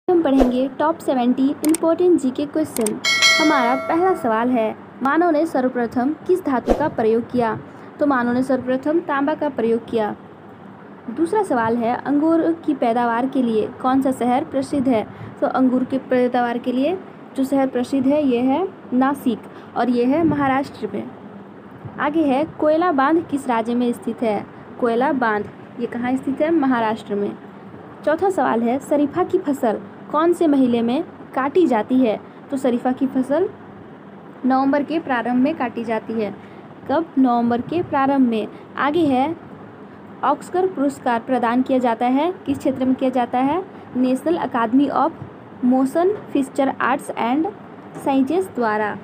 हम पढ़ेंगे top 70 important GK question. हमारा पहला सवाल है, मानव ने सर्वप्रथम किस धातु का प्रयोग किया? तो मानव ने सर्वप्रथम तांबा का प्रयोग किया। दूसरा सवाल है, अंगूर की पैदावार के लिए कौन सा शहर प्रसिद्ध है? तो अंगूर की पैदावार के लिए जो शहर प्रसिद्ध है ये है नासिक और ये है महाराष्ट्र में। आगे है, कोयला बांध किस राज्य में स्थित है? कोयला बांध ये कहाँ स्थित है? महाराष्ट्र में। चौथा सवाल है, शरीफा की फसल कौन से महीने में काटी जाती है? तो शरीफा की फसल नवंबर के प्रारंभ में काटी जाती है। कब? नवंबर के प्रारंभ में। आगे है, ऑस्कर पुरस्कार प्रदान किया जाता है किस क्षेत्र में किया जाता है? National academy of motion picture arts and sciences द्वारा।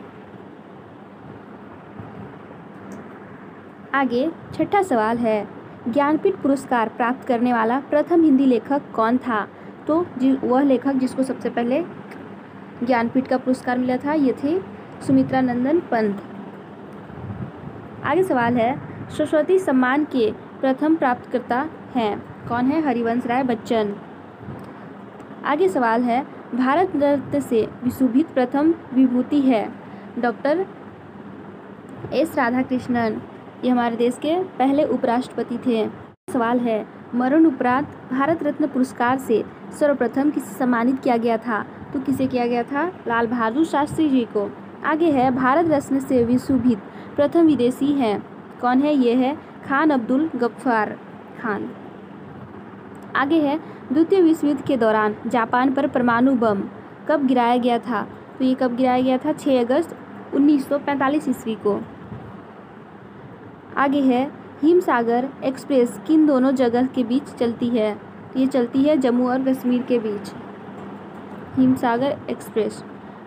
आगे छठा सवाल है, ज्ञानपीठ पुरस्कार प्राप्त करने वाला प्रथम हिंदी लेखक कौन था? तो वह लेखक जिसको सबसे पहले ज्ञानपीठ का पुरस्कार मिला था ये थे सुमित्रा नंदन पंत। आगे सवाल है, सरस्वती सम्मान के प्रथम प्राप्तकर्ता हैं कौन है? हरिवंश राय बच्चन। आगे सवाल है, भारत रत्न से विभूषित प्रथम विभूति है? डॉक्टर एस राधाकृष्णन, ये हमारे देश के पहले उपराष्ट्रपति थे। सवाल है, मरण उपरांत भारत रत्न पुरस्कार से सर्वप्रथम किसे सम्मानित किया गया था? तो किसे किया गया था? लाल बहादुर शास्त्री जी को। आगे है, भारत रत्न से विभूषित प्रथम विदेशी हैं कौन है? ये है खान अब्दुल गफ्फार खान। आगे है, द्वितीय विश्व युद्ध के दौरान जापान पर परमाणु बम कब गिराया गया था? तो ये कब गिराया गया था? 6 अगस्त 1945 ईस्वी को। आगे है, हिमसागर एक्सप्रेस किन दोनों जगह के बीच चलती है? ये चलती है जम्मू और कश्मीर के बीच, हिमसागर एक्सप्रेस।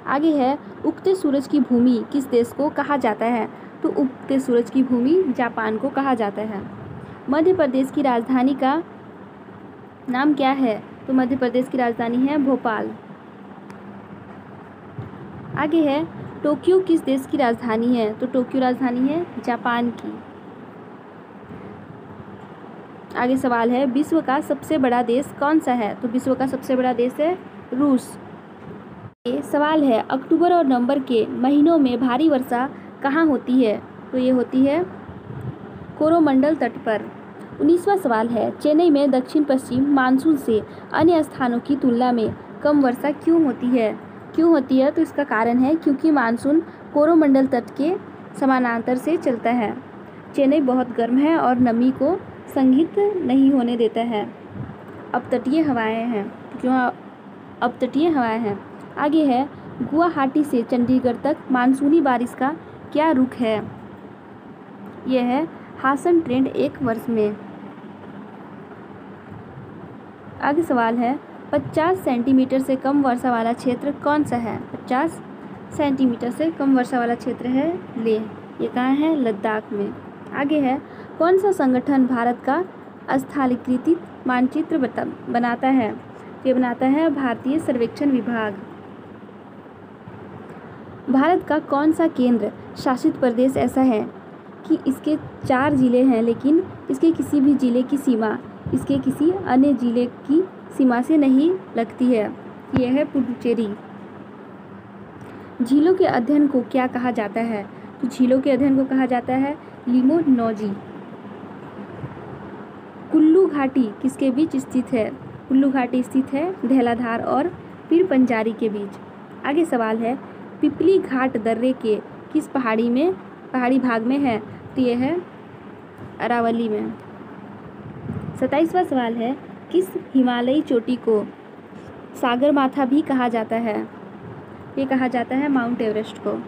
आगे है, उगते सूरज की भूमि किस देश को कहा जाता है? तो उगते सूरज की भूमि जापान को कहा जाता है। मध्य प्रदेश की राजधानी का नाम क्या है? तो मध्य प्रदेश की राजधानी है भोपाल। आगे है, टोक्यो किस देश की राजधानी है? तो टोक्यो राजधानी है जापान की। आगे सवाल है, विश्व का सबसे बड़ा देश कौन सा है? तो विश्व का सबसे बड़ा देश है रूस। ये सवाल है, अक्टूबर और नवंबर के महीनों में भारी वर्षा कहाँ होती है? तो ये होती है कोरोमंडल तट पर। 19वां सवाल है, चेन्नई में दक्षिण पश्चिम मानसून से अन्य स्थानों की तुलना में कम वर्षा क्यों होती है? क्यों होती है? तो इसका कारण है क्योंकि मानसून कोरोमंडल तट के समानांतर से चलता है। चेन्नई बहुत गर्म है और नमी को संघित नहीं होने देता है। अपतटीय हवाएं हैं क्यों? अपतटीय हवाएं हैं। आगे है, गुवाहाटी से चंडीगढ़ तक मानसूनी बारिश का क्या रुख है? यह है हासन ट्रेंड 1 वर्ष में। आगे सवाल है, 50 सेंटीमीटर से कम वर्षा वाला क्षेत्र कौन सा है? 50 सेंटीमीटर से कम वर्षा वाला क्षेत्र है लेह, ये कहाँ है? लद्दाख में। आगे है, कौन सा संगठन भारत का स्थलीकृत मानचित्र बनाता है? ये बनाता है भारतीय सर्वेक्षण विभाग। भारत का कौन सा केंद्र शासित प्रदेश ऐसा है कि इसके 4 जिले हैं लेकिन इसके किसी भी जिले की सीमा इसके किसी अन्य जिले की सीमा से नहीं लगती है? यह है पुडुचेरी। झीलों के अध्ययन को क्या कहा जाता है? तो झीलों के अध्ययन को कहा जाता है लिमोनोलॉजी। कुल्लू घाटी किसके बीच स्थित है? कुल्लू घाटी स्थित है धौलाधार और पीर पंजारी के बीच। आगे सवाल है, पिपली घाट दर्रे के किस पहाड़ी भाग में है? तो यह है अरावली में। 27वां सवाल है, किस हिमालयी चोटी को सागरमाथा भी कहा जाता है? ये कहा जाता है माउंट एवरेस्ट को।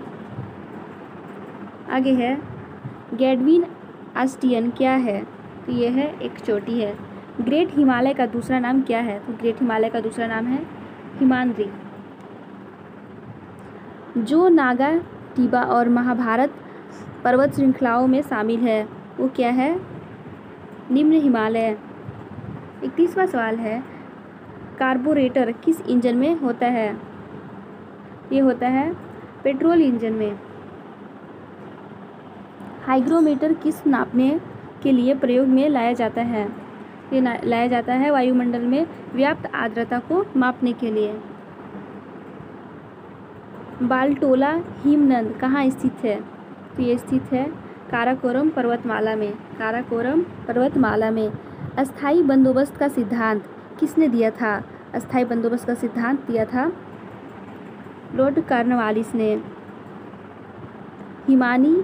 आगे है, गैडविन आस्टियन क्या है? तो यह है एक चोटी है। ग्रेट हिमालय का दूसरा नाम क्या है? तो ग्रेट हिमालय का दूसरा नाम है हिमाद्री। जो नागा, टिबा और महाभारत पर्वत श्रृंखलाओं में शामिल है वो क्या है? निम्न हिमालय। 31वां सवाल है, कार्बोरेटर किस इंजन में होता है? ये होता है पेट्रोल इंजन में। हाइग्रोमीटर किस नापने के लिए प्रयोग में लाया जाता है? ये लाया जाता है वायुमंडल में व्याप्त आर्द्रता को मापने के लिए। बालटोला हिमनद कहाँ स्थित है? तो ये स्थित है काराकोरम पर्वतमाला में। काराकोरम पर्वतमाला में। अस्थाई बंदोबस्त का सिद्धांत किसने दिया था? अस्थाई बंदोबस्त का सिद्धांत दिया था लॉर्ड कॉर्नवालिस ने। हिमानी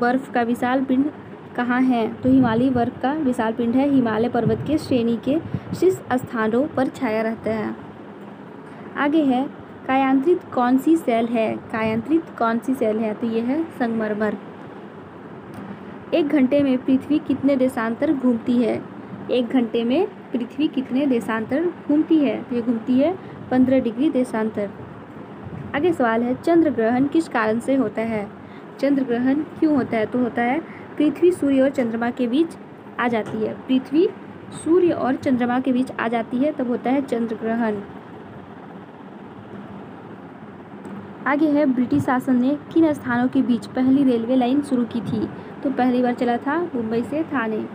बर्फ का विशाल पिंड कहाँ है? तो हिमालयी बर्फ का विशाल पिंड है हिमालय पर्वत के श्रेणी के शीर्ष स्थानों पर छाया रहता है। आगे है कायांतरित कौन सी सेल है? कायांतरित कौन सी सेल है? तो यह है संगमरमर। 1 घंटे में पृथ्वी कितने देशांतर घूमती है? 1 घंटे में पृथ्वी कितने देशांतर घूमती है? तो ये घूमती है 15 डिग्री देशांतर। आगे सवाल है चंद्र ग्रहण किस कारण से होता है? चंद्र ग्रहण क्यों होता है? तो होता है पृथ्वी सूर्य और चंद्रमा के बीच आ जाती है। पृथ्वी सूर्य और चंद्रमा के बीच आ जाती है तब होता है चंद्र ग्रहण। आगे है ब्रिटिश शासन ने किन स्थानों के बीच पहली रेलवे लाइन शुरू की थी? तो पहली बार चला था मुंबई से थाने।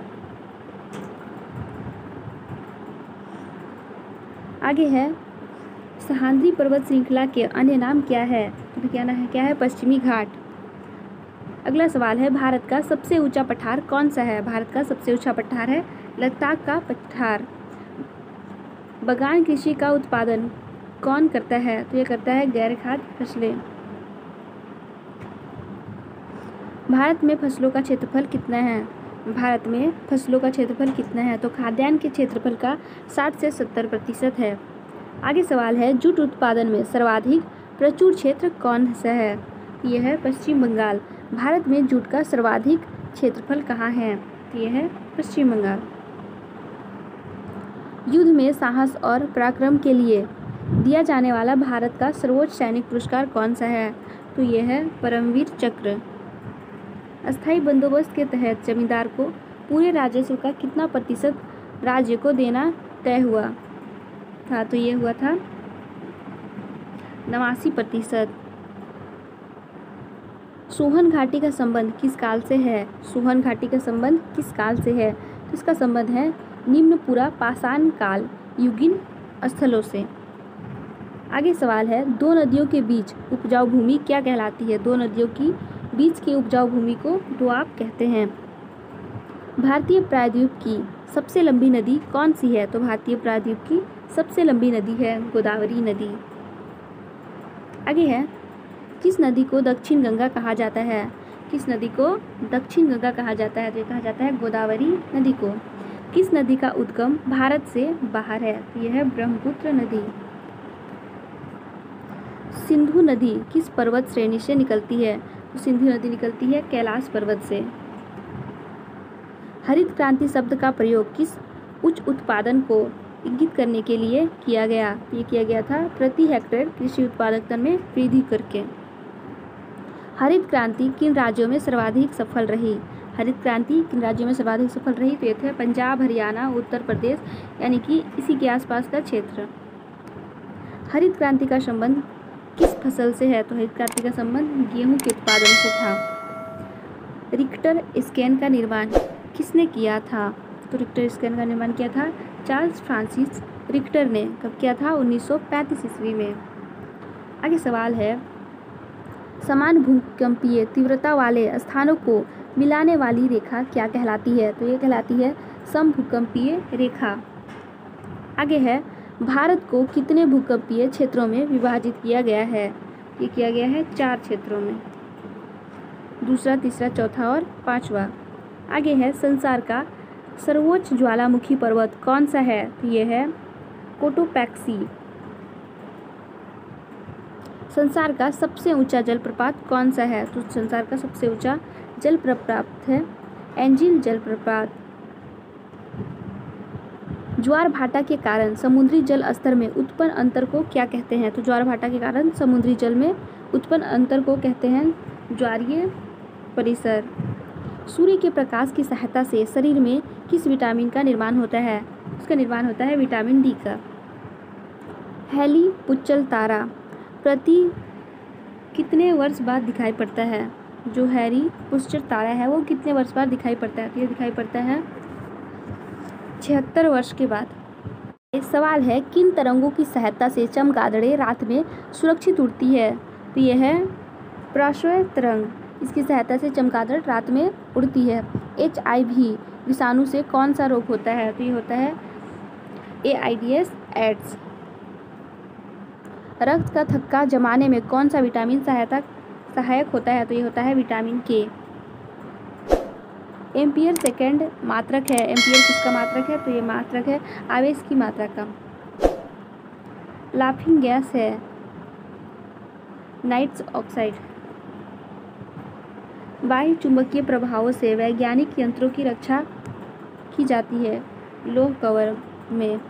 आगे है सह्याद्री पर्वत श्रृंखला के अन्य नाम क्या है? तो क्या है पश्चिमी घाट। अगला सवाल है भारत का सबसे ऊंचा पठार कौन सा है? भारत का सबसे ऊंचा पठार है लद्दाख का पठार। बागान कृषि का उत्पादन कौन करता है? तो ये करता है गैर खाद्य फसलें। भारत में फसलों का क्षेत्रफल कितना है? भारत में फसलों का क्षेत्रफल कितना है? तो खाद्यान्न के क्षेत्रफल का 60 से 70% है। आगे सवाल है जूट उत्पादन में सर्वाधिक प्रचुर क्षेत्र कौन सा है? यह है पश्चिम बंगाल। भारत में जूट का सर्वाधिक क्षेत्रफल कहाँ है? यह है पश्चिम बंगाल। युद्ध में साहस और पराक्रम के लिए दिया जाने वाला भारत का सर्वोच्च सैनिक पुरस्कार कौन सा है? तो यह है परमवीर चक्र। अस्थायी बंदोबस्त के तहत जमींदार को पूरे राजस्व का कितना प्रतिशत राज्य को देना तय हुआ था? तो ये हुआ था 89%। सोहन घाटी का संबंध किस काल से है? सोहन घाटी का संबंध किस काल से है? तो इसका संबंध है निम्नपुरा पाषाण काल युगीन स्थलों से। आगे सवाल है दो नदियों के बीच उपजाऊ भूमि क्या कहलाती है? दो नदियों की बीच की उपजाऊ भूमि को दोआब कहते हैं। भारतीय प्रायद्वीप की सबसे लंबी नदी कौन सी है? तो भारतीय प्रायद्वीप की सबसे लंबी नदी है गोदावरी नदी। आगे है किस नदी को दक्षिण गंगा कहा जाता है? किस नदी को दक्षिण गंगा कहा जाता है? तो ये कहा जाता है गोदावरी नदी को। किस नदी का उद्गम भारत से बाहर है? तो यह है ब्रह्मपुत्र नदी। सिंधु नदी किस पर्वत श्रेणी से निकलती है? तो सिंधु नदी निकलती है कैलाश पर्वत से। हरित क्रांति शब्द का प्रयोग किस उच्च उत्पादन को इंगित करने के लिए किया गया? ये किया गया था प्रति हेक्टेयर कृषि उत्पादकता में वृद्धि करके। हरित क्रांति किन राज्यों में सर्वाधिक सफल रही? हरित क्रांति किन राज्यों में सर्वाधिक सफल रही? तो ये थे पंजाब, हरियाणा, उत्तर प्रदेश, यानी कि इसी के आसपास का क्षेत्र। हरित क्रांति का संबंध किस फसल से है? तो हरित क्रांति का संबंध गेहूं के उत्पादन से था। रिक्टर स्केल का निर्माण किसने किया था? तो रिक्टर स्केल का निर्माण किया था चार्ल्स फ्रांसिस रिक्टर ने। कब किया था? 1935 ईस्वी में। आगे सवाल है समान भूकंपीय तीव्रता वाले स्थानों को मिलाने वाली रेखा क्या कहलाती है? तो ये कहलाती है समभूकंपीय रेखा। आगे है भारत को कितने भूकंपीय क्षेत्रों में विभाजित किया गया है? ये किया गया है 4 क्षेत्रों में, दूसरा, तीसरा, चौथा और 5वां। आगे है संसार का सर्वोच्च ज्वालामुखी पर्वत कौन सा है? तो ये है कोटोपैक्सी। संसार का सबसे ऊंचा जलप्रपात कौन सा है? तो संसार का सबसे ऊंचा जलप्रपात है एंजिल जलप्रपात। ज्वार भाटा के कारण समुद्री जल स्तर में उत्पन्न अंतर को क्या कहते हैं? तो ज्वार भाटा के कारण समुद्री जल में उत्पन्न अंतर को कहते हैं ज्वारीय परिसर। सूर्य के प्रकाश की सहायता से शरीर में किस विटामिन का निर्माण होता है? उसका निर्माण होता है विटामिन डी का। हैली पुच्चल तारा प्रति कितने वर्ष बाद दिखाई पड़ता है? जो हैरी पुच्चल तारा है वो कितने वर्ष बाद दिखाई पड़ता है? तो ये दिखाई पड़ता है 76 वर्ष के बाद। एक सवाल है, किन तरंगों की सहायता से चमगादड़ें रात में सुरक्षित उड़ती है? तो यह है प्रकाश तरंग, इसकी सहायता से चमगादड़ रात में उड़ती है। HIV विषाणु से कौन सा रोग होता है? तो ये होता है AIDS एड्स। रक्त का थक्का जमाने में कौन सा विटामिन सहायक होता है? तो ये होता है विटामिन K। एम्पियर सेकेंड मात्रक है। एम्पियर किसका मात्रक है? तो ये मात्रक है आवेश की मात्रा का। लाफिंग गैस है नाइट्रस ऑक्साइड। बाह्य चुंबकीय प्रभावों से वैज्ञानिक यंत्रों की रक्षा की जाती है लोह कवर में।